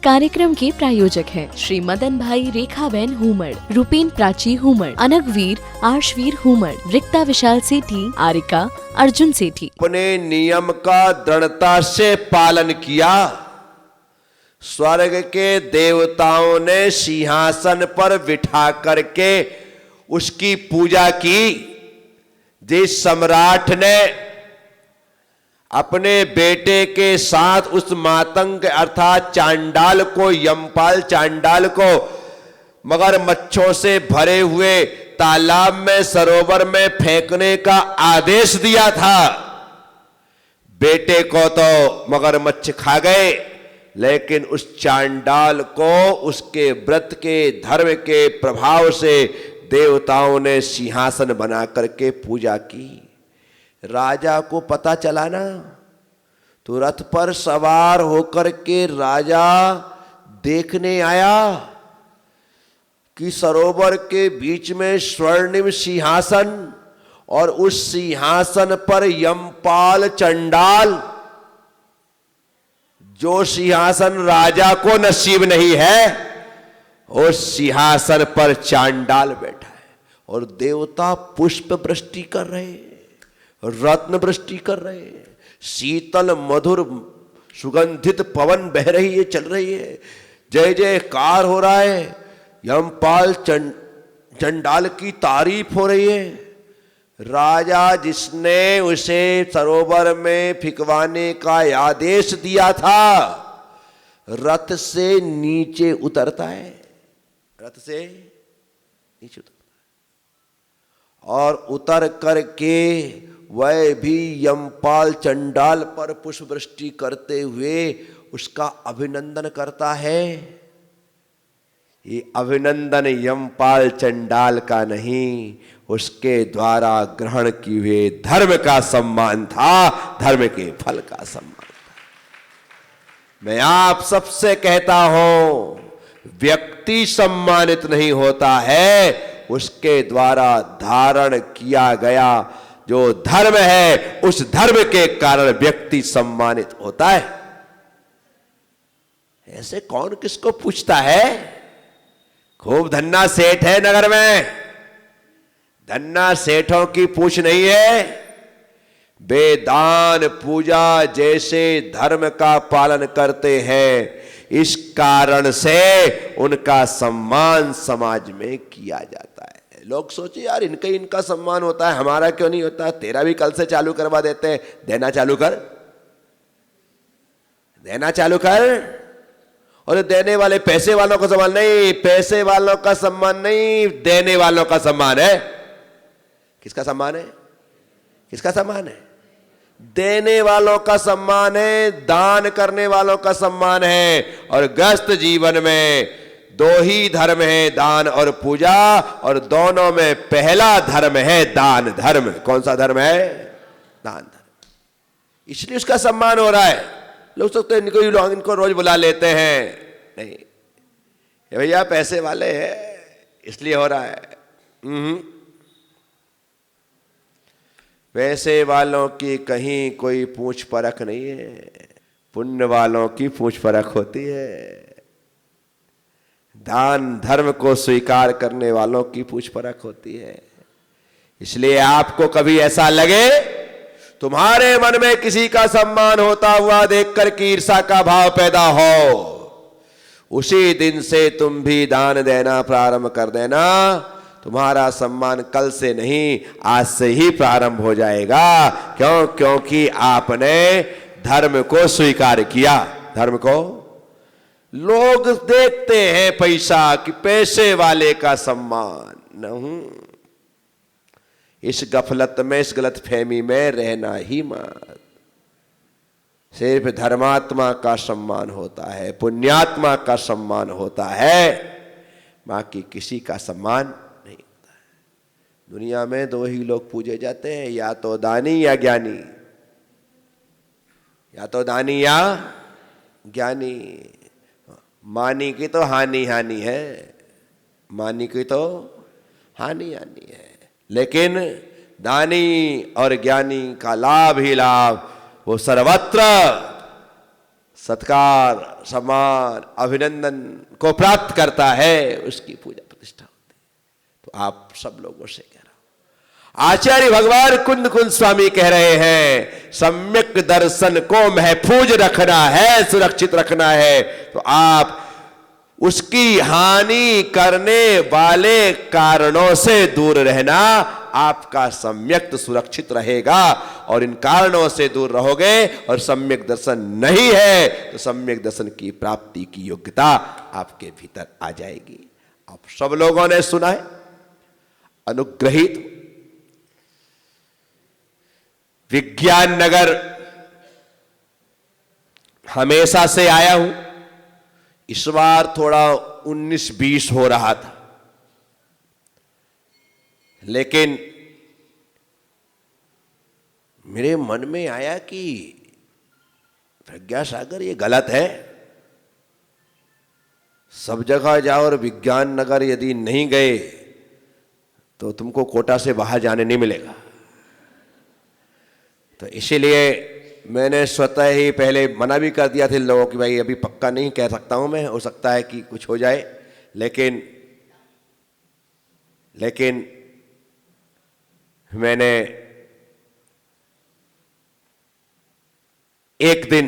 कार्यक्रम के प्रायोजक हैं श्री मदन भाई रेखाबेन हुमड़, रूपेन प्राची हुमड़, अनगवीर आर्शवीर हुमड़, रिक्ता विशाल सेठी, आरिका अर्जुन सेठी। अपने नियम का दृढ़ता से पालन किया। स्वर्ग के देवताओं ने सिंहासन पर बिठा करके उसकी पूजा की। जिस सम्राट ने अपने बेटे के साथ उस मातंग अर्थात चांडाल को, यमपाल चांडाल को मगरमच्छों से भरे हुए तालाब में, सरोवर में फेंकने का आदेश दिया था, बेटे को तो मगरमच्छ खा गए, लेकिन उस चांडाल को उसके व्रत के, धर्म के प्रभाव से देवताओं ने सिंहासन बना करके पूजा की। राजा को पता चला ना, तो रथ पर सवार होकर के राजा देखने आया कि सरोवर के बीच में स्वर्णिम सिंहासन और उस सिंहासन पर यमपाल चंडाल। जो सिंहासन राजा को नसीब नहीं है, उस सिंहासन पर चांडाल बैठा है और देवता पुष्प वृष्टि कर रहे हैं, रत्न वृष्टि कर रहे हैं, शीतल मधुर सुगंधित पवन बह रही है, चल रही है, जय जयकार हो रहा है, यमपाल चंडाल की तारीफ हो रही है। राजा जिसने उसे सरोवर में फिकवाने का आदेश दिया था, रथ से नीचे उतरता है, रथ से नीचे उतरता है और उतर करके वह भी यमपाल चंडाल पर पुष्प वृष्टि करते हुए उसका अभिनंदन करता है। ये अभिनंदन यमपाल चंडाल का नहीं, उसके द्वारा ग्रहण किए हुए धर्म का सम्मान था, धर्म के फल का सम्मान था। मैं आप सबसे कहता हूं, व्यक्ति सम्मानित नहीं होता है, उसके द्वारा धारण किया गया जो धर्म है, उस धर्म के कारण व्यक्ति सम्मानित होता है। ऐसे कौन किसको पूछता है? खूब धन्ना सेठ है नगर में, धन्ना सेठों की पूछ नहीं है। बेदान पूजा जैसे धर्म का पालन करते हैं, इस कारण से उनका सम्मान समाज में किया जाता है। लोग सोचे यार इनका सम्मान होता है, हमारा क्यों नहीं होता? तेरा भी कल से चालू करवा देते हैं, देना चालू कर, देना चालू कर। और देने वाले पैसे वालों का सम्मान नहीं, पैसे वालों का सम्मान नहीं, देने वालों का सम्मान है। किसका सम्मान है? किसका सम्मान है? देने वालों का सम्मान है, दान करने वालों का सम्मान है। और गृहस्थ जीवन में दो ही धर्म है, दान और पूजा, और दोनों में पहला धर्म है दान धर्म। कौन सा धर्म है? दान धर्म। इसलिए उसका सम्मान हो रहा है। लोग सोचते हैं इनको रोज बुला लेते हैं, नहीं, ये भैया पैसे वाले हैं इसलिए हो रहा है। पैसे वालों की कहीं कोई पूछ परख नहीं है, पुण्य वालों की पूछ परख होती है। दान धर्म को स्वीकार करने वालों की पूछ परख होती है। इसलिए आपको कभी ऐसा लगे तुम्हारे मन में किसी का सम्मान होता हुआ देखकर के ईर्ष्या का भाव पैदा हो, उसी दिन से तुम भी दान देना प्रारंभ कर देना। तुम्हारा सम्मान कल से नहीं, आज से ही प्रारंभ हो जाएगा। क्यों? क्योंकि आपने धर्म को स्वीकार किया। धर्म को लोग देखते हैं पैसा, कि पैसे वाले का सम्मान नहीं। इस गफलत में, इस गलत फहमी में रहना ही मत। सिर्फ धर्मात्मा का सम्मान होता है, पुण्यात्मा का सम्मान होता है, बाकी किसी का सम्मान नहीं होता है। दुनिया में दो ही लोग पूजे जाते हैं, या तो दानी या ज्ञानी, या तो दानी या ज्ञानी। मानी की तो हानि हानि है, मानी की तो हानि हानि है, लेकिन दानी और ज्ञानी का लाभ ही लाभ, वो सर्वत्र सत्कार, सम्मान, अभिनंदन को प्राप्त करता है, उसकी पूजा प्रतिष्ठा होती है। तो आप सब लोगों से कह रहा हूं, आचार्य भगवान कुंद कुंद स्वामी कह रहे हैं, सम्यक दर्शन को महफूज रखना है, सुरक्षित रखना है। तो आप उसकी हानि करने वाले कारणों से दूर रहना आपका सम्यक सुरक्षित रहेगा। और इन कारणों से दूर रहोगे और सम्यक दर्शन नहीं है तो सम्यक दर्शन की प्राप्ति की योग्यता आपके भीतर आ जाएगी। आप सब लोगों ने सुना है, अनुग्रहित विज्ञान नगर हमेशा से आया हूं। इस बार थोड़ा 19-20 हो रहा था, लेकिन मेरे मन में आया कि प्रज्ञा सागर ये गलत है। सब जगह जाओ और विज्ञान नगर यदि नहीं गए तो तुमको कोटा से बाहर जाने नहीं मिलेगा। तो इसीलिए मैंने स्वतः ही पहले मना भी कर दिया था लोगों की, भाई अभी पक्का नहीं कह सकता हूं मैं, हो सकता है कि कुछ हो जाए। लेकिन मैंने एक दिन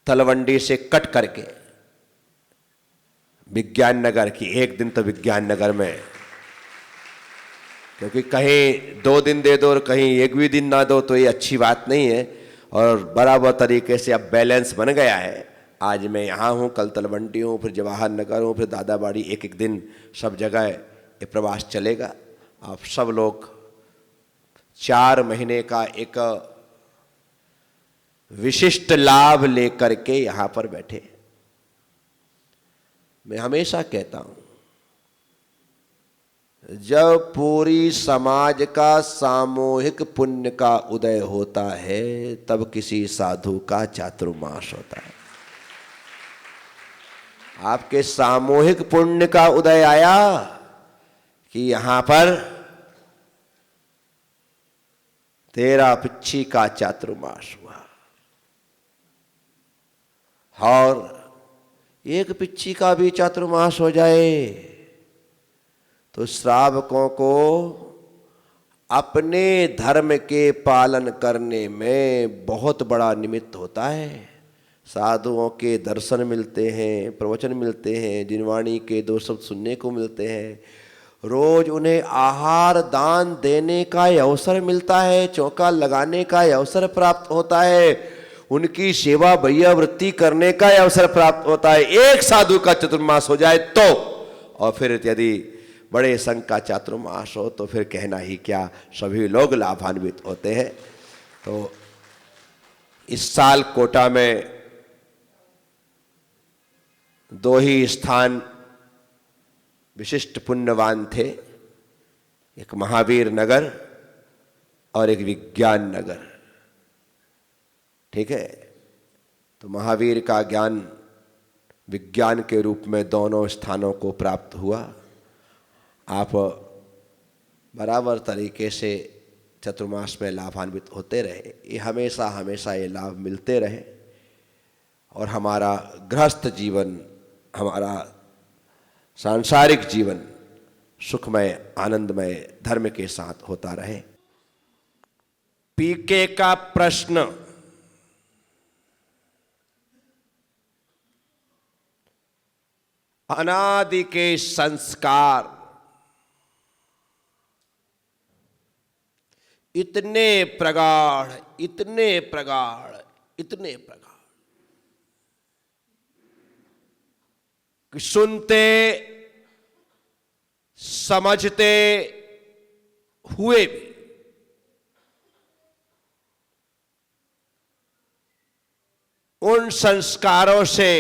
तलवंडी से कट करके विज्ञान नगर की, एक दिन तो विज्ञान नगर में, क्योंकि कहीं 2 दिन दे दो और कहीं एक भी दिन ना दो तो ये अच्छी बात नहीं है। और बराबर तरीके से अब बैलेंस बन गया है। आज मैं यहाँ हूँ, कल तलवंडी हूँ, फिर जवाहर नगर हूँ, फिर दादाबाड़ी, एक एक दिन सब जगह ये प्रवास चलेगा। आप सब लोग 4 महीने का एक विशिष्ट लाभ लेकर के यहाँ पर बैठे। मैं हमेशा कहता हूँ, जब पूरी समाज का सामूहिक पुण्य का उदय होता है तब किसी साधु का चातुर्मास होता है। आपके सामूहिक पुण्य का उदय आया कि यहां पर तेरा पिच्छी का चातुर्मास हुआ, और एक पिच्छी का भी चातुर्मास हो जाए तो श्रावकों को अपने धर्म के पालन करने में बहुत बड़ा निमित्त होता है। साधुओं के दर्शन मिलते हैं, प्रवचन मिलते हैं, जिनवाणी के 2 शब्द सुनने को मिलते हैं, रोज उन्हें आहार दान देने का अवसर मिलता है, चौका लगाने का अवसर प्राप्त होता है, उनकी सेवा भैया वृत्ति करने का अवसर प्राप्त होता है। एक साधु का चतुर्मास हो जाए तो, और फिर यदि बड़े संघ का चातुर्मास हो तो फिर कहना ही क्या, सभी लोग लाभान्वित होते हैं। तो इस साल कोटा में 2 ही स्थान विशिष्ट पुण्यवान थे, एक महावीर नगर और एक विज्ञान नगर। ठीक है, तो महावीर का ज्ञान विज्ञान के रूप में दोनों स्थानों को प्राप्त हुआ। आप बराबर तरीके से चतुर्मास में लाभान्वित होते रहे, ये हमेशा हमेशा ये लाभ मिलते रहे, और हमारा गृहस्थ जीवन, हमारा सांसारिक जीवन सुखमय आनंदमय धर्म के साथ होता रहे। पीके का प्रश्न, अनादि के संस्कार इतने प्रगाढ़, इतने प्रगाढ़, इतने प्रगाढ़ कि सुनते समझते हुए भी उन संस्कारों से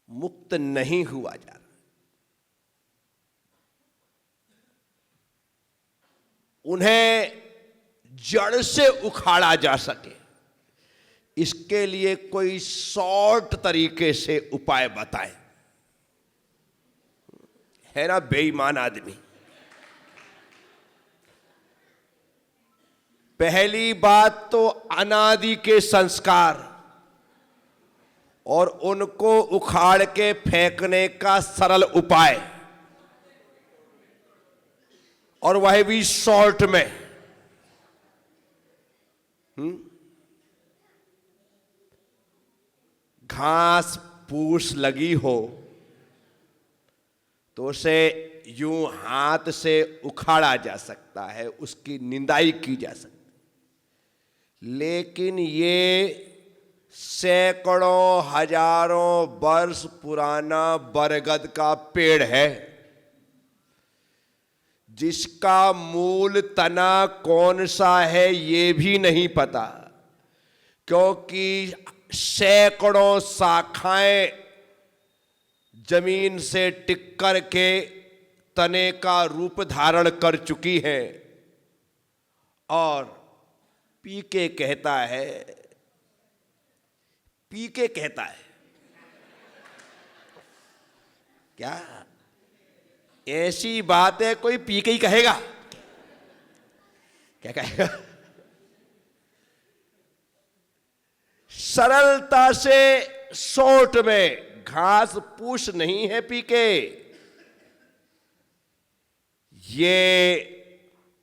मुक्त नहीं हुआ जा रहा। उन्हें जड़ से उखाड़ा जा सके, इसके लिए कोई शॉर्ट तरीके से उपाय बताए। है ना बेईमान आदमी। पहली बात तो अनादि के संस्कार और उनको उखाड़ के फेंकने का सरल उपाय, और वह भी शॉर्ट में। घास फूस लगी हो तो उसे यूं हाथ से उखाड़ा जा सकता है, उसकी निंदाई की जा सकती, लेकिन ये सैकड़ों हजारों वर्ष पुराना बरगद का पेड़ है जिसका मूल तना कौन सा है ये भी नहीं पता, क्योंकि सैकड़ों शाखाएं जमीन से टिक कर के तने का रूप धारण कर चुकी हैं। और पीके कहता है, पीके कहता है क्या? ऐसी बात है कोई पीके ही कहेगा? क्या कहेगा? सरलता से शॉर्ट में, घास पूछ नहीं है पीके। ये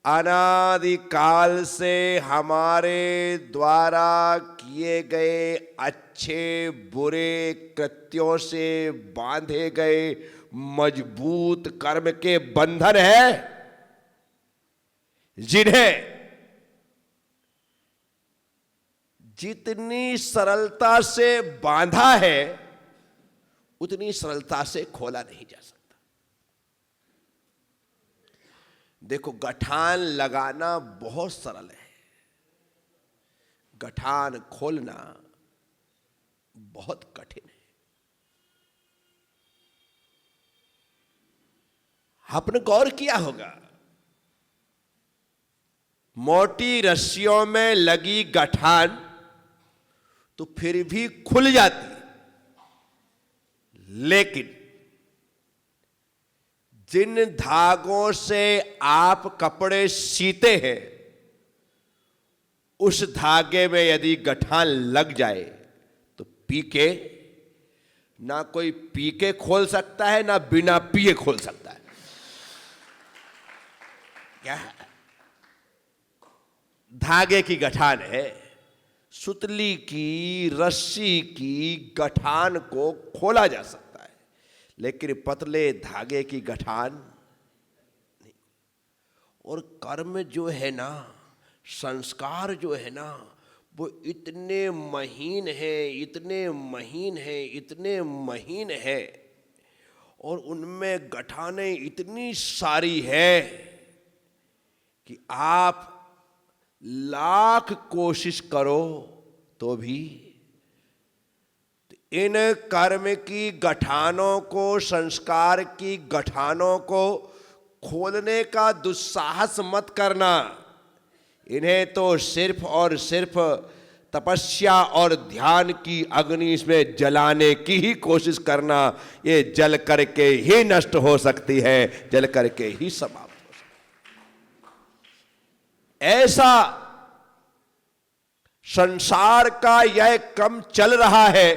अनादिकाल से हमारे द्वारा किए गए अच्छे बुरे कृत्यों से बांधे गए मजबूत कर्म के बंधन है, जिन्हें जितनी सरलता से बांधा है उतनी सरलता से खोला नहीं जा सकता। देखो, गठान लगाना बहुत सरल है, गठान खोलना बहुत कठिन है। आपने गौर किया होगा, मोटी रस्सियों में लगी गठान तो फिर भी खुल जाती, लेकिन जिन धागों से आप कपड़े सीते हैं उस धागे में यदि गठान लग जाए तो पीके, ना कोई पीके खोल सकता है ना बिना पिए खोल सकता है। क्या धागे की गठान है, सुतली की रस्सी की गठान को खोला जा सकता है, लेकिन पतले धागे की गठान नहीं। और कर्म जो है ना, संस्कार जो है ना, वो इतने महीन है, इतने महीन है, इतने महीन है, और उनमें गठानें इतनी सारी है कि आप लाख कोशिश करो तो भी इन कर्म की गठानों को, संस्कार की गठानों को खोलने का दुस्साहस मत करना। इन्हें तो सिर्फ और सिर्फ तपस्या और ध्यान की अग्नि इसमें जलाने की ही कोशिश करना। ये जल करके ही नष्ट हो सकती है, जल करके ही समाप्त हो सकती है। ऐसा संसार का यह क्रम चल रहा है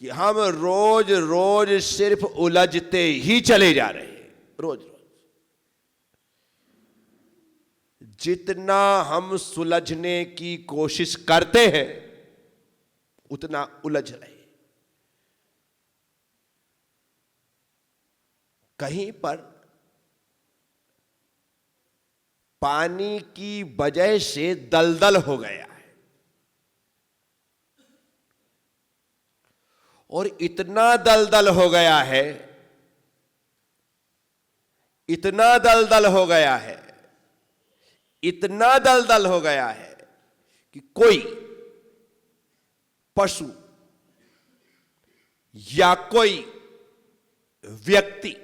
कि हम रोज रोज सिर्फ उलझते ही चले जा रहे हैं। रोज रोज जितना हम सुलझने की कोशिश करते हैं उतना उलझ रहे। कहीं पर पानी की वजह से दलदल हो गया है, और इतना दलदल हो गया है, इतना दलदल हो गया है, इतना दलदल हो गया है कि कोई पशु या कोई व्यक्ति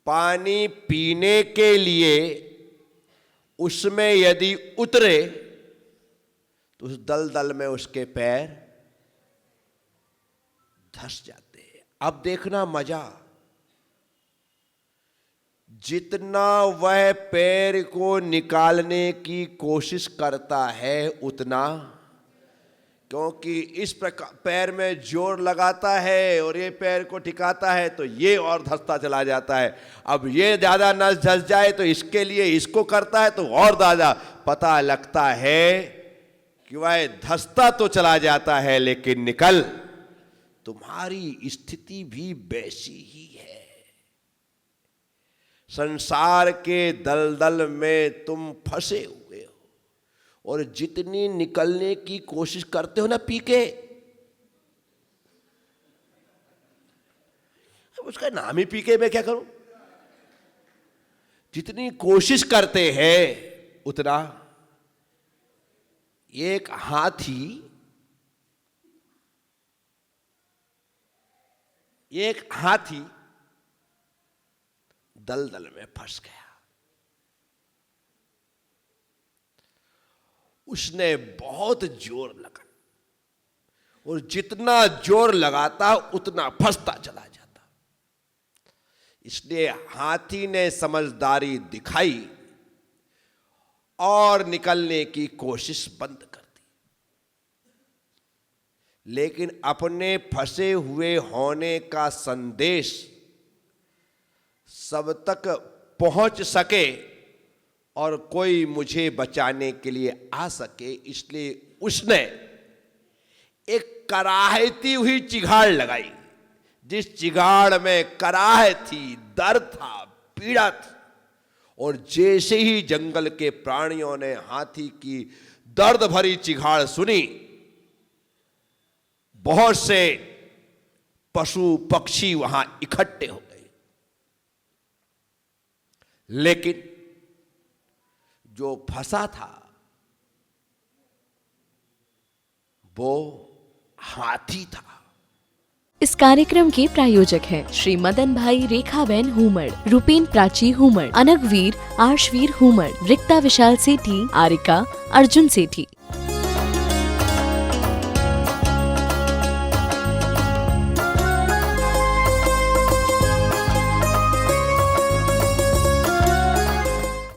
पानी पीने के लिए उसमें यदि उतरे तो उस दलदल में उसके पैर धंस जाते हैं। अब देखना मजा, जितना वह पैर को निकालने की कोशिश करता है उतना, क्योंकि इस प्रकार पैर में जोर लगाता है और ये पैर को टिकाता है तो ये और धंसता चला जाता है। अब ये ज्यादा नस धंस जाए तो इसके लिए इसको करता है तो और ज्यादा, पता लगता है कि वह धंसता तो चला जाता है लेकिन निकल। तुम्हारी स्थिति भी वैसी ही है। संसार के दलदल में तुम फंसे हुए हो और जितनी निकलने की कोशिश करते हो ना पी के, उसका नाम ही पी के, मैं क्या करूं। जितनी कोशिश करते हैं उतना, एक हाथी दलदल में फंस गया। उसने बहुत जोर लगा और जितना जोर लगाता उतना फंसता चला जाता। इसलिए हाथी ने समझदारी दिखाई और निकलने की कोशिश बंद कर दी, लेकिन अपने फंसे हुए होने का संदेश सब तक पहुंच सके और कोई मुझे बचाने के लिए आ सके, इसलिए उसने एक कराहती हुई चिगाड़ लगाई। जिस चिगाड़ में कराह थी, दर्द था, पीड़ा थी, और जैसे ही जंगल के प्राणियों ने हाथी की दर्द भरी चिगाड़ सुनी, बहुत से पशु पक्षी वहां इकट्ठे हो गए। लेकिन जो फंसा था वो हाथी था। इस कार्यक्रम के प्रायोजक हैं श्री मदन भाई रेखाबेन हुमड़, रूपेन प्राची हुमड़, अनगवीर आर्शवीर हुमड़, रिक्ता विशाल सेठी, आरिका अर्जुन सेठी।